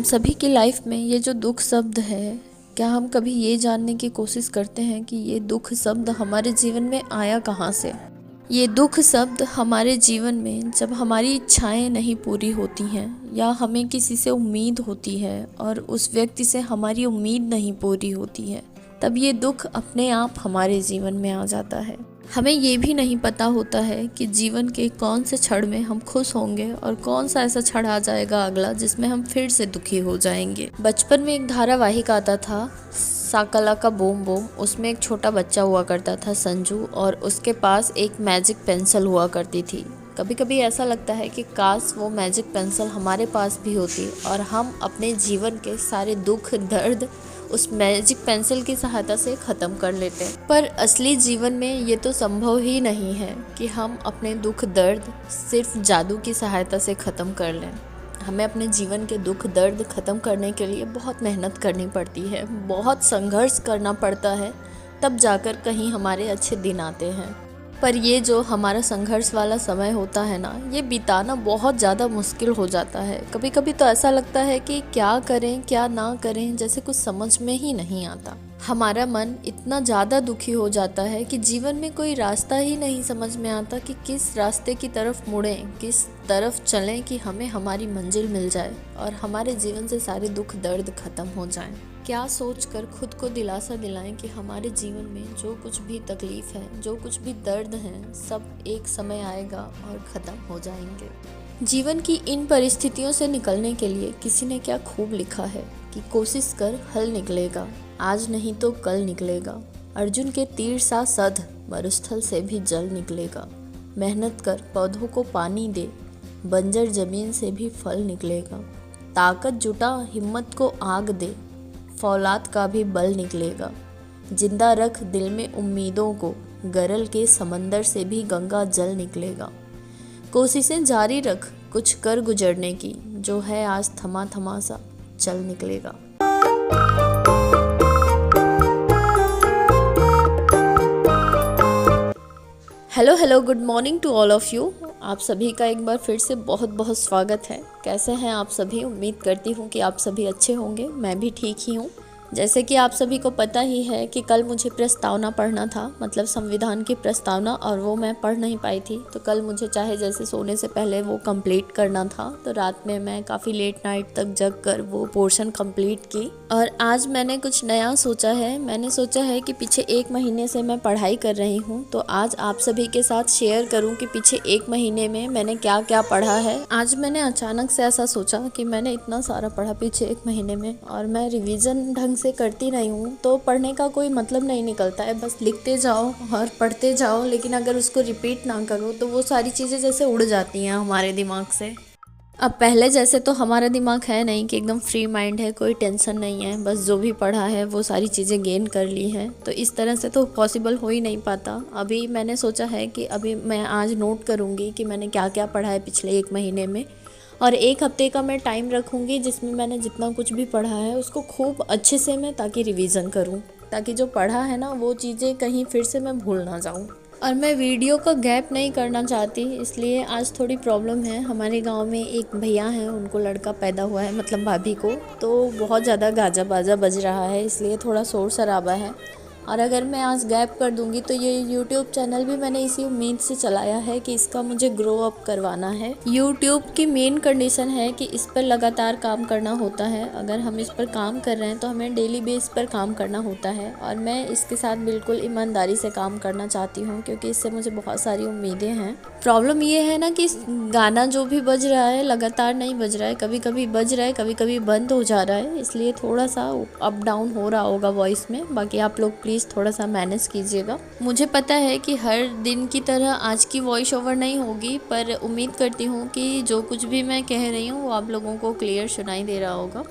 हम सभी की लाइफ में ये जो दुख शब्द है, क्या हम कभी ये जानने की कोशिश करते हैं कि ये दुख शब्द हमारे जीवन में आया कहाँ से? ये दुख शब्द हमारे जीवन में जब हमारी इच्छाएं नहीं पूरी होती हैं या हमें किसी से उम्मीद होती है और उस व्यक्ति से हमारी उम्मीद नहीं पूरी होती है, तब ये दुख अपने आप हमारे जीवन में आ जाता है। हमें ये भी नहीं पता होता है कि जीवन के कौन से क्षण में हम खुश होंगे और कौन सा ऐसा क्षण आ जाएगा अगला जिसमें हम फिर से दुखी हो जाएंगे। बचपन में एक धारावाहिक आता था साकला का बूम बूम। उसमें एक छोटा बच्चा हुआ करता था संजू, और उसके पास एक मैजिक पेंसिल हुआ करती थी। कभी कभी ऐसा लगता है कि काश वो मैजिक पेंसिल हमारे पास भी होती और हम अपने जीवन के सारे दुख दर्द उस मैजिक पेंसिल की सहायता से ख़त्म कर लेते हैं। पर असली जीवन में ये तो संभव ही नहीं है कि हम अपने दुख दर्द सिर्फ जादू की सहायता से ख़त्म कर लें। हमें अपने जीवन के दुख दर्द ख़त्म करने के लिए बहुत मेहनत करनी पड़ती है, बहुत संघर्ष करना पड़ता है, तब जाकर कहीं हमारे अच्छे दिन आते हैं। पर ये जो हमारा संघर्ष वाला समय होता है ना, ये बिताना बहुत ज़्यादा मुश्किल हो जाता है। कभी कभी तो ऐसा लगता है कि क्या करें क्या ना करें, जैसे कुछ समझ में ही नहीं आता। हमारा मन इतना ज़्यादा दुखी हो जाता है कि जीवन में कोई रास्ता ही नहीं समझ में आता कि किस रास्ते की तरफ मुड़ें, किस तरफ चलें कि हमें हमारी मंजिल मिल जाए और हमारे जीवन से सारे दुख दर्द ख़त्म हो जाएं। क्या सोचकर खुद को दिलासा दिलाएं कि हमारे जीवन में जो कुछ भी तकलीफ़ है, जो कुछ भी दर्द हैं, सब एक समय आएगा और ख़त्म हो जाएंगे। जीवन की इन परिस्थितियों से निकलने के लिए किसी ने क्या खूब लिखा है कि कोशिश कर हल निकलेगा, आज नहीं तो कल निकलेगा। अर्जुन के तीर सा सध, मरुस्थल से भी जल निकलेगा। मेहनत कर पौधों को पानी दे, बंजर जमीन से भी फल निकलेगा। ताकत जुटा हिम्मत को आग दे, फौलाद का भी बल निकलेगा। जिंदा रख दिल में उम्मीदों को, गरल के समंदर से भी गंगा जल निकलेगा। कोशिशें जारी रख कुछ कर गुजरने की, जो है आज थमा थमा सा चल निकलेगा। Hello good morning to all of you. आप सभी का एक बार फिर से बहुत बहुत स्वागत है। कैसे हैं आप सभी? उम्मीद करती हूँ कि आप सभी अच्छे होंगे। मैं भी ठीक ही हूँ। जैसे कि आप सभी को पता ही है कि कल मुझे प्रस्तावना पढ़ना था, मतलब संविधान की प्रस्तावना, और वो मैं पढ़ नहीं पाई थी। तो कल मुझे चाहे जैसे सोने से पहले वो कंप्लीट करना था, तो रात में मैं काफ़ी लेट नाइट तक जग कर वो पोर्शन कंप्लीट की। और आज मैंने कुछ नया सोचा है। मैंने सोचा है कि पीछे 1 महीने से मैं पढ़ाई कर रही हूँ, तो आज आप सभी के साथ शेयर करूँ कि पीछे 1 महीने में मैंने क्या क्या पढ़ा है। आज मैंने अचानक से ऐसा सोचा कि मैंने इतना सारा पढ़ा पीछे 1 महीने में, और मैं रिवीजन ढंग से करती नहीं हूँ, तो पढ़ने का कोई मतलब नहीं निकलता है। बस लिखते जाओ और पढ़ते जाओ, लेकिन अगर उसको रिपीट ना करो तो वो सारी चीज़ें जैसे उड़ जाती हैं हमारे दिमाग से। अब पहले जैसे तो हमारा दिमाग है नहीं कि एकदम फ्री माइंड है, कोई टेंशन नहीं है, बस जो भी पढ़ा है वो सारी चीज़ें गेन कर ली हैं। तो इस तरह से तो पॉसिबल हो ही नहीं पाता। अभी मैंने सोचा है कि अभी मैं आज नोट करूँगी कि मैंने क्या क्या पढ़ा है पिछले 1 महीने में, और 1 हफ्ते का मैं टाइम रखूँगी जिसमें मैंने जितना कुछ भी पढ़ा है उसको खूब अच्छे से मैं ताकि रिवीज़न करूँ, ताकि जो पढ़ा है ना वो चीज़ें कहीं फिर से मैं भूल ना जाऊँ। और मैं वीडियो का गैप नहीं करना चाहती, इसलिए आज थोड़ी प्रॉब्लम है। हमारे गांव में एक भैया हैं, उनको लड़का पैदा हुआ है, मतलब भाभी को, तो बहुत ज़्यादा गाजा बाजा बज रहा है, इसलिए थोड़ा शोर शराबा है। और अगर मैं आज गैप कर दूंगी तो ये यूट्यूब चैनल भी मैंने इसी उम्मीद से चलाया है कि इसका मुझे ग्रो अप करवाना है। यूट्यूब की मेन कंडीशन है कि इस पर लगातार काम करना होता है। अगर हम इस पर काम कर रहे हैं तो हमें डेली बेस पर काम करना होता है, और मैं इसके साथ बिल्कुल ईमानदारी से काम करना चाहती हूँ, क्योंकि इससे मुझे बहुत सारी उम्मीदें हैं। प्रॉब्लम ये है ना कि गाना जो भी बज रहा है लगातार नहीं बज रहा है, कभी कभी बज रहा है, कभी कभी बंद हो जा रहा है, इसलिए थोड़ा सा अप डाउन हो रहा होगा वॉइस में। बाकी आप लोग प्लीज़ थोड़ा सा मैनेज कीजिएगा। मुझे पता है कि हर दिन की तरह आज की वॉइस ओवर नहीं होगी, पर उम्मीद करती हूँ कि जो कुछ भी मैं कह रही हूँ वो आप लोगों को क्लियर सुनाई दे रहा होगा।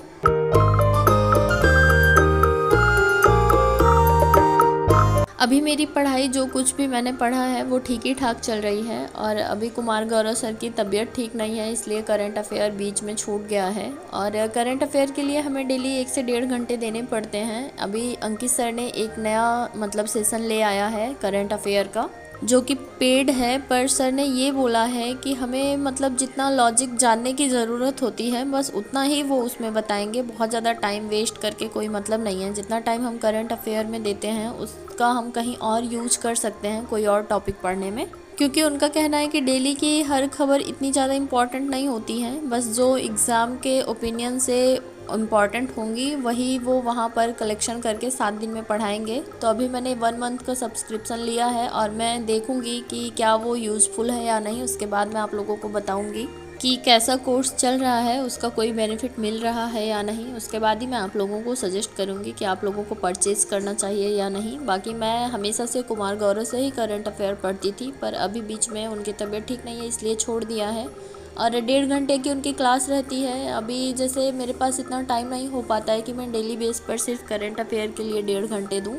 अभी मेरी पढ़ाई जो कुछ भी मैंने पढ़ा है वो ठीक ही ठाक चल रही है, और अभी कुमार गौरव सर की तबीयत ठीक नहीं है, इसलिए करंट अफेयर बीच में छूट गया है। और करंट अफेयर के लिए हमें डेली 1 से 1.5 घंटे देने पड़ते हैं। अभी अंकित सर ने एक नया मतलब सेशन ले आया है करंट अफेयर का, जो कि पेड है, पर सर ने ये बोला है कि हमें मतलब जितना लॉजिक जानने की ज़रूरत होती है बस उतना ही वो उसमें बताएंगे। बहुत ज़्यादा टाइम वेस्ट करके कोई मतलब नहीं है। जितना टाइम हम करंट अफेयर में देते हैं उसका हम कहीं और यूज कर सकते हैं कोई और टॉपिक पढ़ने में, क्योंकि उनका कहना है कि डेली की हर खबर इतनी ज़्यादा इम्पॉर्टेंट नहीं होती हैं। बस जो एग्ज़ाम के ओपिनियन से इम्पॉर्टेंट होंगी वही वो वहाँ पर कलेक्शन करके 7 दिन में पढ़ाएंगे। तो अभी मैंने 1 मंथ का सब्सक्रिप्शन लिया है और मैं देखूँगी कि क्या वो यूज़फुल है या नहीं। उसके बाद मैं आप लोगों को बताऊँगी कि कैसा कोर्स चल रहा है, उसका कोई बेनिफिट मिल रहा है या नहीं। उसके बाद ही मैं आप लोगों को सजेस्ट करूँगी कि आप लोगों को परचेज़ करना चाहिए या नहीं। बाकी मैं हमेशा से कुमार गौरव से ही करंट अफेयर पढ़ती थी, पर अभी बीच में उनकी तबीयत ठीक नहीं है इसलिए छोड़ दिया है। और 1.5 घंटे की उनकी क्लास रहती है। अभी जैसे मेरे पास इतना टाइम नहीं हो पाता है कि मैं डेली बेस पर सिर्फ करंट अफेयर के लिए 1.5 घंटे दूँ।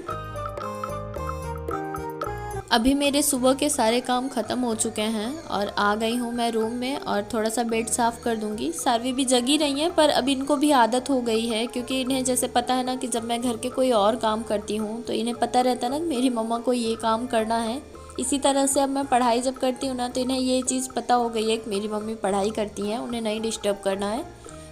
अभी मेरे सुबह के सारे काम ख़त्म हो चुके हैं और आ गई हूँ मैं रूम में और थोड़ा सा बेड साफ़ कर दूँगी। सारवी भी जगी रही हैं, पर अब इनको भी आदत हो गई है, क्योंकि इन्हें जैसे पता है ना कि जब मैं घर के कोई और काम करती हूँ तो इन्हें पता रहता है ना कि मेरी मम्मा को ये काम करना है। इसी तरह से अब मैं पढ़ाई जब करती हूँ ना तो इन्हें ये चीज़ पता हो गई है कि मेरी मम्मी पढ़ाई करती हैं, उन्हें नहीं डिस्टर्ब करना है।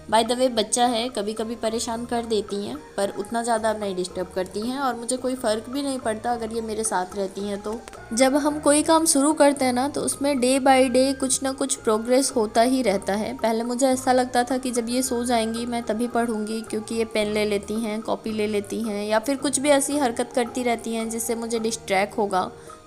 बाय द वे बच्चा है, कभी कभी परेशान कर देती हैं, पर उतना ज़्यादा अब नहीं डिस्टर्ब करती हैं और मुझे कोई फ़र्क भी नहीं पड़ता अगर ये मेरे साथ रहती हैं तो। जब हम कोई काम शुरू करते हैं ना तो उसमें डे बाय डे कुछ ना कुछ प्रोग्रेस होता ही रहता है। पहले मुझे ऐसा लगता था कि जब ये सो जाएंगी मैं तभी पढ़ूंगी, क्योंकि ये पेन ले लेती हैं, कॉपी ले लेती हैं या फिर कुछ भी ऐसी हरकत करती रहती हैं जिससे मुझे डिस्ट्रैक्ट होगा,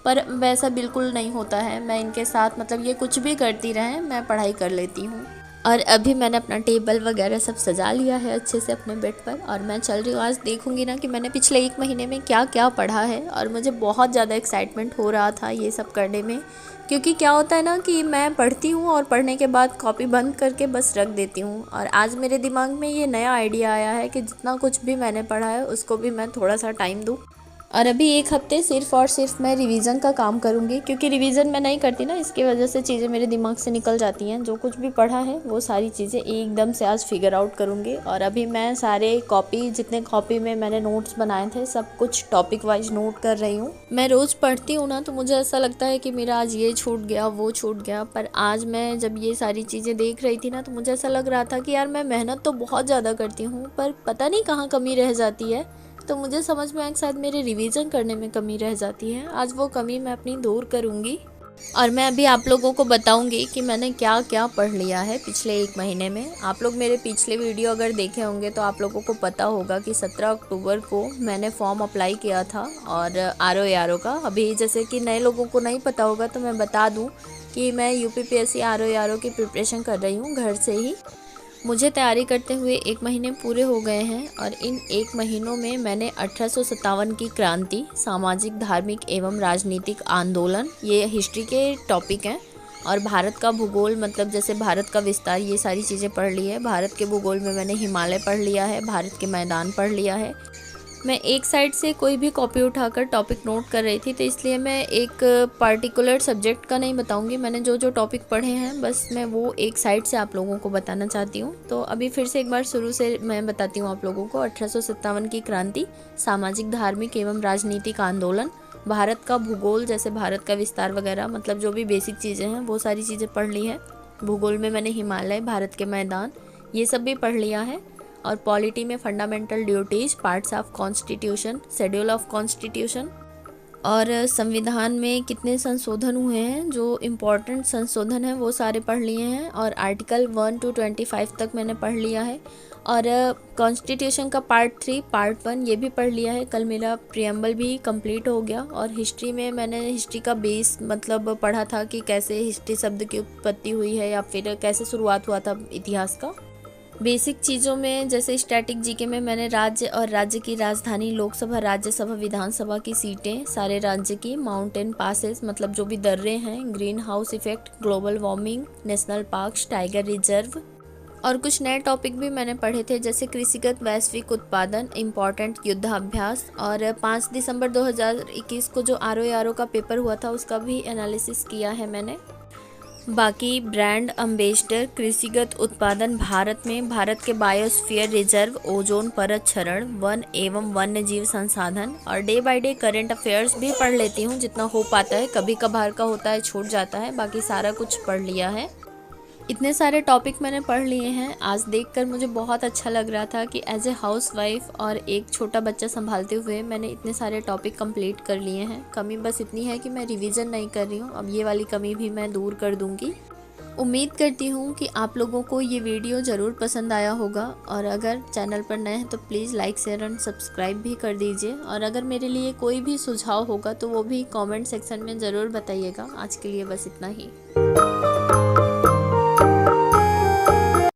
पर वैसा बिल्कुल नहीं होता है। मैं इनके साथ मतलब ये कुछ भी करती रहें मैं पढ़ाई कर लेती हूँ। और अभी मैंने अपना टेबल वगैरह सब सजा लिया है अच्छे से अपने बेड पर और मैं चल रही हूँ। आज देखूंगी ना कि मैंने पिछले 1 महीने में क्या क्या पढ़ा है, और मुझे बहुत ज़्यादा एक्साइटमेंट हो रहा था ये सब करने में। क्योंकि क्या होता है ना कि मैं पढ़ती हूँ और पढ़ने के बाद कॉपी बंद करके बस रख देती हूँ, और आज मेरे दिमाग में ये नया आइडिया आया है कि जितना कुछ भी मैंने पढ़ा है उसको भी मैं थोड़ा सा टाइम दूँ। और अभी 1 हफ्ते सिर्फ़ और सिर्फ मैं रिवीज़न का काम करूँगी, क्योंकि रिवीज़न मैं नहीं करती ना, इसकी वजह से चीज़ें मेरे दिमाग से निकल जाती हैं। जो कुछ भी पढ़ा है वो सारी चीज़ें एकदम से आज फिगर आउट करूँगी। और अभी मैं सारे कॉपी जितने कॉपी में मैंने नोट्स बनाए थे सब कुछ टॉपिक वाइज नोट कर रही हूँ। मैं रोज़ पढ़ती हूँ ना तो मुझे ऐसा लगता है कि मेरा आज ये छूट गया वो छूट गया, पर आज मैं जब ये सारी चीज़ें देख रही थी ना तो मुझे ऐसा लग रहा था कि यार मैं मेहनत तो बहुत ज़्यादा करती हूँ पर पता नहीं कहाँ कमी रह जाती है। तो मुझे समझ में आया कि शायद मेरे रिवीजन करने में कमी रह जाती है। आज वो कमी मैं अपनी दूर करूँगी और मैं अभी आप लोगों को बताऊँगी कि मैंने क्या क्या पढ़ लिया है पिछले 1 महीने में। आप लोग मेरे पिछले वीडियो अगर देखे होंगे तो आप लोगों को पता होगा कि 17 अक्टूबर को मैंने फॉर्म अप्लाई किया था और RO का। अभी जैसे कि नए लोगों को नहीं पता होगा तो मैं बता दूँ कि मैं UPPSC RO की प्रिपरेशन कर रही हूँ घर से ही। मुझे तैयारी करते हुए 1 महीने पूरे हो गए हैं और इन 1 महीनों में मैंने 1857 की क्रांति, सामाजिक धार्मिक एवं राजनीतिक आंदोलन, ये हिस्ट्री के टॉपिक हैं, और भारत का भूगोल मतलब जैसे भारत का विस्तार, ये सारी चीज़ें पढ़ ली है। भारत के भूगोल में मैंने हिमालय पढ़ लिया है, भारत के मैदान पढ़ लिया है। मैं एक साइड से कोई भी कॉपी उठाकर टॉपिक नोट कर रही थी, तो इसलिए मैं एक पर्टिकुलर सब्जेक्ट का नहीं बताऊंगी। मैंने जो जो टॉपिक पढ़े हैं बस मैं वो एक साइड से आप लोगों को बताना चाहती हूँ। तो अभी फिर से एक बार शुरू से मैं बताती हूँ आप लोगों को। 1857 की क्रांति, सामाजिक धार्मिक एवं राजनीतिक आंदोलन, भारत का भूगोल जैसे भारत का विस्तार वगैरह, मतलब जो भी बेसिक चीज़ें हैं वो सारी चीज़ें पढ़ ली है। भूगोल में मैंने हिमालय, भारत के मैदान, ये सब भी पढ़ लिया है। और पॉलिटी में fundamental duties, parts of constitution, schedule of constitution, और संविधान में कितने संशोधन हुए हैं, जो इम्पोर्टेंट संशोधन है वो सारे पढ़ लिए हैं। और आर्टिकल 1 to 25 तक मैंने पढ़ लिया है। और कॉन्स्टिट्यूशन का पार्ट 3, पार्ट 1 ये भी पढ़ लिया है। कल मेरा प्रियम्बल भी कंप्लीट हो गया। और हिस्ट्री में मैंने हिस्ट्री का बेस मतलब पढ़ा था कि कैसे हिस्ट्री शब्द की उत्पत्ति हुई है या फिर कैसे शुरुआत हुआ था इतिहास का। बेसिक चीज़ों में जैसे स्टैटिक जीके में मैंने राज्य और राज्य की राजधानी, लोकसभा, राज्यसभा, विधानसभा की सीटें, सारे राज्य की, माउंटेन पासेस मतलब जो भी दर्रे हैं, green house effect, global warming, national parks, tiger reserve, और कुछ नए टॉपिक भी मैंने पढ़े थे जैसे कृषिगत वैश्विक उत्पादन, इम्पॉर्टेंट युद्धाभ्यास। और 5 दिसंबर 2021 को जो RO का पेपर हुआ था उसका भी एनालिसिस किया है मैंने। बाकी ब्रांड अम्बेसडर, कृषिगत उत्पादन भारत में, भारत के बायोस्फीयर रिजर्व, ओजोन परत क्षरण, वन एवं वन्य जीव संसाधन और day by day current affairs भी पढ़ लेती हूँ जितना हो पाता है। कभी कभार का होता है छूट जाता है, बाकी सारा कुछ पढ़ लिया है। इतने सारे टॉपिक मैंने पढ़ लिए हैं। आज देखकर मुझे बहुत अच्छा लग रहा था कि एज ए हाउसवाइफ और एक छोटा बच्चा संभालते हुए मैंने इतने सारे टॉपिक कंप्लीट कर लिए हैं। कमी बस इतनी है कि मैं रिवीजन नहीं कर रही हूँ। अब ये वाली कमी भी मैं दूर कर दूँगी। उम्मीद करती हूँ कि आप लोगों को ये वीडियो ज़रूर पसंद आया होगा, और अगर चैनल पर नए हैं तो please like share and subscribe भी कर दीजिए। और अगर मेरे लिए कोई भी सुझाव होगा तो वो भी कमेंट सेक्शन में ज़रूर बताइएगा। आज के लिए बस इतना ही।